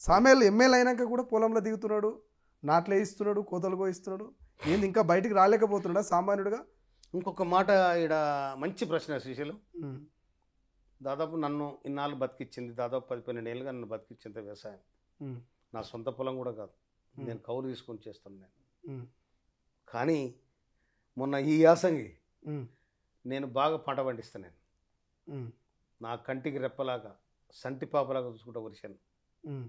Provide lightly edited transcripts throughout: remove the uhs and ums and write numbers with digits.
సామేలు MLA అయినాక కూడా పొలంలో దిగుతున్నాడు, నాట్లు వేయిస్తున్నాడు, కోతలు కోయిస్తున్నాడు. ఏంది ఇంకా బయటికి రాలేకపోతున్నాడా సామాన్యుడిగా? ఇంకొక మాట ఈడ మంచి ప్రశ్న శ్రీశైలం. ఉమ్, దాదాపు నన్ను ఇన్నాళ్ళు బతికిచ్చింది, దాదాపు 10-12 ఏళ్ళుగా నన్ను బతికిచ్చింది వ్యవసాయం. ఉమ్, నా సొంత పొలం కూడా కాదు, నేను కౌలు తీసుకొని చేస్తాను నేను. ఉమ్, కానీ మొన్న ఈ యాసంగి ఉమ్, నేను బాగా పంట పండిస్తాను నేను. ఉమ్, నా కంటికి రెప్పలాగా సంటి పాపలాగా చూసుకుంటా వరిశాను. ఉమ్.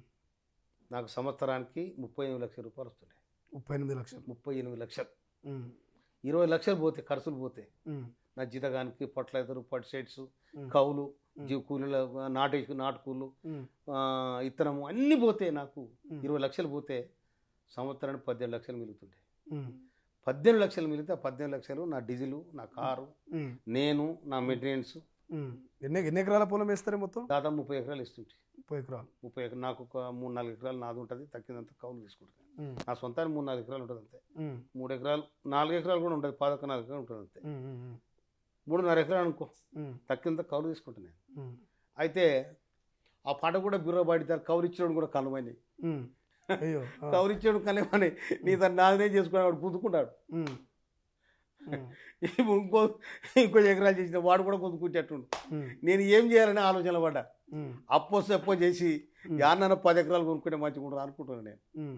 నాకు సంవత్సరానికి 38 లక్షల రూపాయలు వస్తున్నాయి. 38 లక్షలు. 38 లక్షలు. ఉమ్, 20 లక్షలు పోతే ఖర్చులు పోతే ఉమ్, నా జీతగానికి పొట్లెదరు పట్టు ఉమ్, కౌలు కూలీల నాటుకూలు ఉమ్, ఇత్తనము అన్నీ పోతే నాకు ఉమ్. 20 లక్షలు పోతే సంవత్సరానికి 18 లక్షలు మిగులుతుండే. ఉమ్, 18 లక్షలు మిగిలితే ఆ 18 లక్షలు నా డీజిలు, నా కారు, ఉమ్, నేను, నా మెయింటెనెన్స్ ఉమ్. ఎన్ని ఎకరాల పొలం వేస్తారే మొత్తం? దాదాపు 30 ఎకరాలు ఇస్తుంటే. 30 ఎకరాలు. 30 ఎకరాలు నాకు ఒక 3-4 ఎకరాలు నాది ఉంటుంది, తక్కినంత కౌలు తీసుకుంటాను. ఉమ్, నా సొంతానికి 3-4 ఎకరాలు ఉంటుంది అంతే. ఉమ్, 3 ఎకరాలు 4 ఎకరాలు కూడా ఉంటుంది, 14 ఎకరాలు ఉంటుంది అంతే. ఉమ్, ఉమ్, 3.5 ఎకరాలు అనుకో, ఉమ్, తక్కినంత కౌలు తీసుకుంటాను నేను. ఉమ్, అయితే ఆ పంట కూడా బ్యూరో పడితే కౌలు ఇచ్చేవాడు కూడా కలమని, ఉమ్. అయ్యో. ఆ. కౌలు ఇచ్చేవాడు కలమని నీ తను నాదనే చేసుకుని వాడు పుదుకుంటాడు. ఉమ్, ఉమ్, ఇంకో ఎకరాలు చేసిన వాడు కూడా పొద్దుకుంటేట్టుండు. ఉమ్, నేను ఏం చేయాలని ఆలోచన పడ్డా. ఉమ్, అప్పో చేసి యాన్నన 10 ఎకరాలు కొనుక్కుంటే మంచిగా ఉంటుంది అనుకుంటున్నాను నేను. ఉమ్.